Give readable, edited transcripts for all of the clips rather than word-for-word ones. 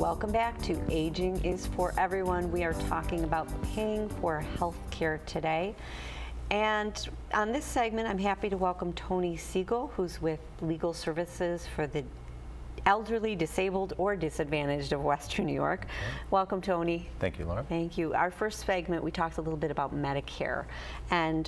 Welcome back to Aging is for Everyone. We are talking about paying for health care today. And on this segment, I'm happy to welcome Tony Siegel, who's with Legal Services for the Elderly, Disabled, or Disadvantaged of Western New York. Okay. Welcome, Tony. Thank you, Laura. Thank you. Our first segment, we talked a little bit about Medicare. And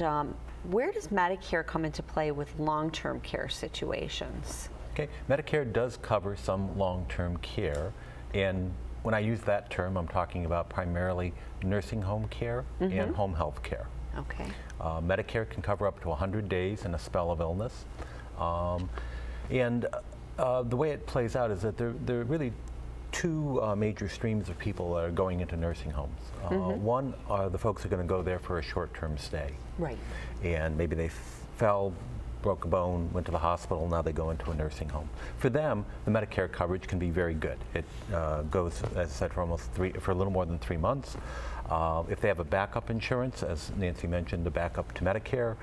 where does Medicare come into play with long-term care situations? Okay, Medicare does cover some long-term care. And when I use that term, I'm talking about primarily nursing home care and home health care. Okay. Medicare can cover up to 100 days in a spell of illness. The way it plays out is that there are really two major streams of people that are going into nursing homes. One are the folks who are going to go there for a short-term stay. Right. And maybe they fell, broke a bone, went to the hospital, now they go into a nursing home. For them, the Medicare coverage can be very good. It goes, as I said, for a little more than 3 months. If they have a backup insurance, as Nancy mentioned, the backup to Medicare,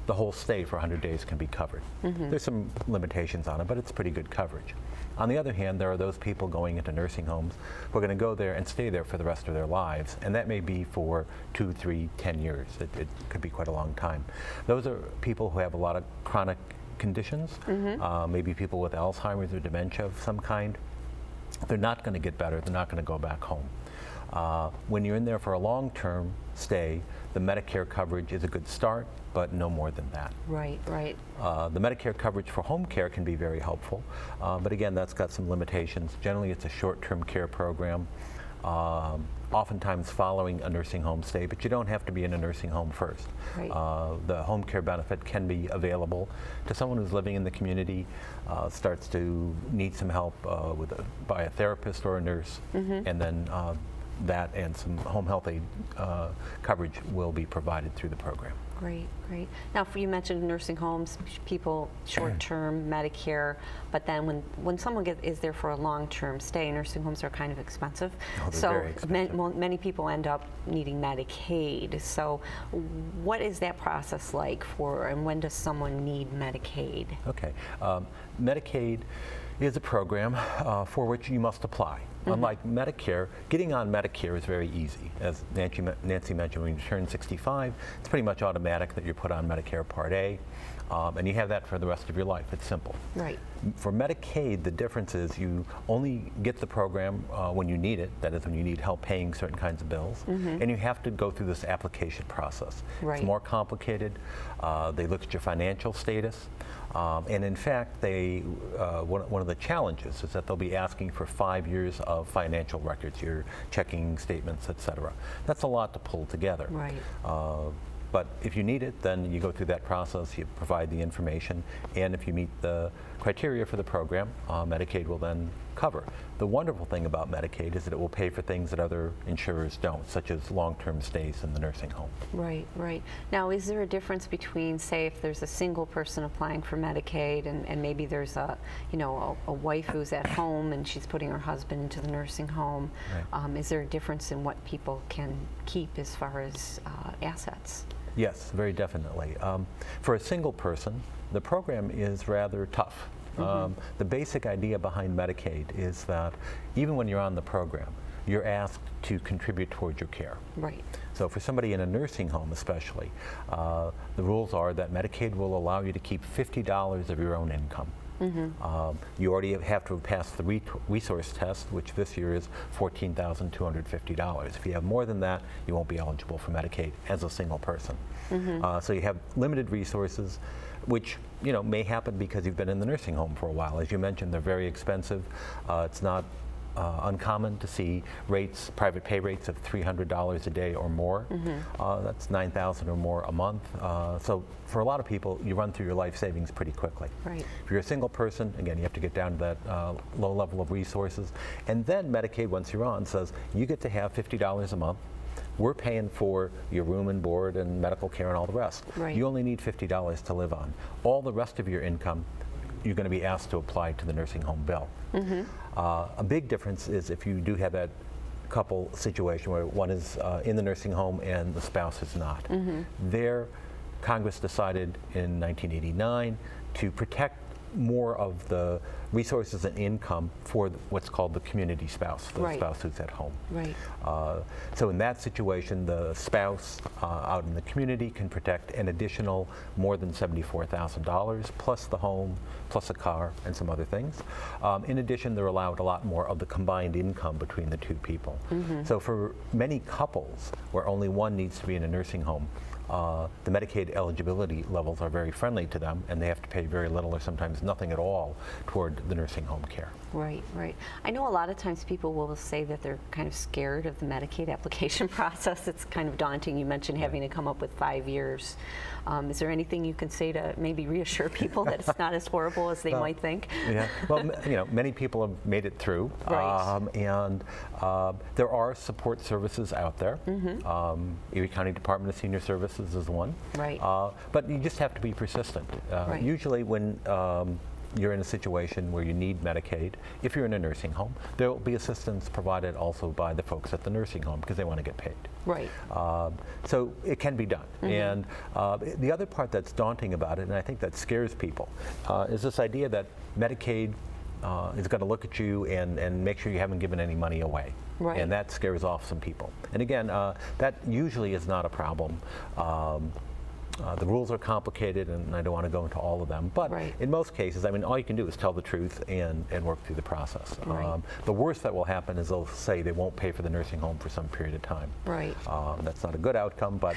the whole stay for 100 days can be covered. There's some limitations on it, but it's pretty good coverage. On the other hand, there are those people going into nursing homes who are going to go there and stay there for the rest of their lives, and that may be for 2, 3, 10 years. It could be quite a long time. Those are people who have a lot of chronic conditions, maybe people with Alzheimer's or dementia of some kind. They're not going to get better. They're not going to go back home. When you're in there for a long-term stay, the Medicare coverage is a good start, but no more than that. Right, right. The Medicare coverage for home care can be very helpful, but again, that's got some limitations. Generally, it's a short-term care program, oftentimes following a nursing home stay, but you don't have to be in a nursing home first. Right. The home care benefit can be available to someone who's living in the community, starts to need some help by a therapist or a nurse, and then that and some home health aid coverage will be provided through the program. Great, great. Now, you mentioned nursing homes, people short-term Medicare, but then when someone is there for a long-term stay, nursing homes are kind of expensive. Oh, they're very expensive. Many people end up needing Medicaid. So, what is that process like and when does someone need Medicaid? Okay, Medicaid is a program for which you must apply. Unlike Medicare, getting on Medicare is very easy. As Nancy mentioned, when you turn 65, it's pretty much automatic that you're put on Medicare Part A, and you have that for the rest of your life. It's simple. Right. For Medicaid, the difference is you only get the program when you need it, that is when you need help paying certain kinds of bills, and you have to go through this application process. Right. It's more complicated. They look at your financial status, and in fact, one of the challenges is that they'll be asking for 5 years of financial records, your checking statements, etc. That's a lot to pull together. Right. But if you need it, then you go through that process, you provide the information, and if you meet the criteria for the program, Medicaid will then cover. The wonderful thing about Medicaid is that it will pay for things that other insurers don't, such as long-term stays in the nursing home. Right, right. Now, is there a difference between, say, if there's a single person applying for Medicaid and maybe there's a wife who's at home and she's putting her husband into the nursing home? Right. Is there a difference in what people can keep as far as assets? Yes, very definitely. For a single person, the program is rather tough. The basic idea behind Medicaid is that even when you're on the program, you're asked to contribute towards your care. Right. So for somebody in a nursing home especially, the rules are that Medicaid will allow you to keep $50 of your own income. You already have to have passed the resource test, which this year is $14,250. If you have more than that, you won't be eligible for Medicaid as a single person. So you have limited resources, which may happen because you've been in the nursing home for a while. As you mentioned, they're very expensive. It's not uncommon to see private pay rates of $300 a day or more. That's $9,000 or more a month. So for a lot of people, you run through your life savings pretty quickly. Right. If you're a single person, again, you have to get down to that low level of resources. And then Medicaid, once you're on, says you get to have $50 a month. We're paying for your room and board and medical care and all the rest. Right. You only need $50 to live on. All the rest of your income, you're going to be asked to apply to the nursing home bill. A big difference is if you do have that couple situation where one is in the nursing home and the spouse is not. There, Congress decided in 1989 to protect more of the resources and income for what's called the community spouse, the Right. spouse who's at home. Right. So in that situation, the spouse out in the community can protect an additional more than $74,000 plus the home, plus a car, and some other things. In addition, they're allowed a lot more of the combined income between the two people. So for many couples where only one needs to be in a nursing home, the Medicaid eligibility levels are very friendly to them, and they have to pay very little or sometimes nothing at all toward the nursing home care. Right, right. I know a lot of times people will say that they're kind of scared of the Medicaid application process. It's kind of daunting. You mentioned having to come up with 5 years. Is there anything you can say to maybe reassure people that it's not as horrible as they might think? Yeah. Well, you know, many people have made it through, Right. and there are support services out there. Erie County Department of Senior Services is one. Right. But you just have to be persistent. Right. Usually, when you're in a situation where you need Medicaid, if you're in a nursing home, there will be assistance provided also by the folks at the nursing home because they want to get paid. Right. So it can be done. And the other part that's daunting about it, and I think that scares people, is this idea that Medicaid is going to look at you and make sure you haven't given any money away. Right. And that scares off some people. And again, that usually is not a problem. The rules are complicated, and I don't want to go into all of them. But Right. in most cases, I mean, all you can do is tell the truth and work through the process. Right. The worst that will happen is they'll say they won't pay for the nursing home for some period of time. Right. That's not a good outcome, but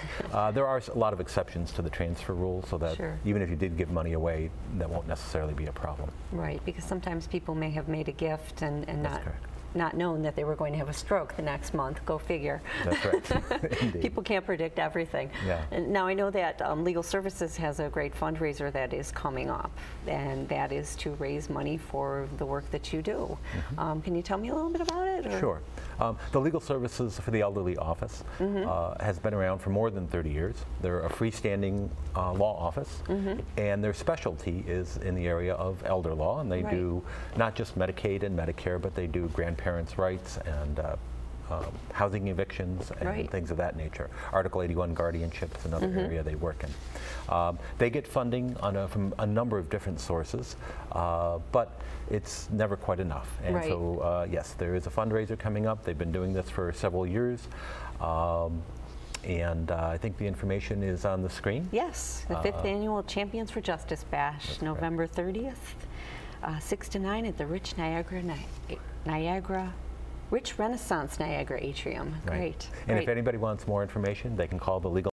there are a lot of exceptions to the transfer rules, so that Sure. even if you did give money away, that won't necessarily be a problem. Right, because sometimes people may have made a gift and That's correct. not known that they were going to have a stroke the next month. Go figure. That's right. Indeed. People can't predict everything. Yeah. And now I know that Legal Services has a great fundraiser that is coming up, and that is to raise money for the work that you do. Can you tell me a little bit about it? Or? Sure. The Legal Services for the Elderly Office has been around for more than 30 years. They're a freestanding law office, and their specialty is in the area of elder law, and they Right. do not just Medicaid and Medicare, but they do grandparents' rights and housing evictions and Right. things of that nature. Article 81 guardianship is another area they work in. They get funding from a number of different sources, but it's never quite enough. And Right. so, yes, there is a fundraiser coming up. They've been doing this for several years. And I think the information is on the screen. Yes, the 5th Annual Champions for Justice Bash, November 30th, 6 to 9 at the Rich Renaissance Niagara Atrium. Right. Great. And Great. if anybody wants more information, they can call the Legal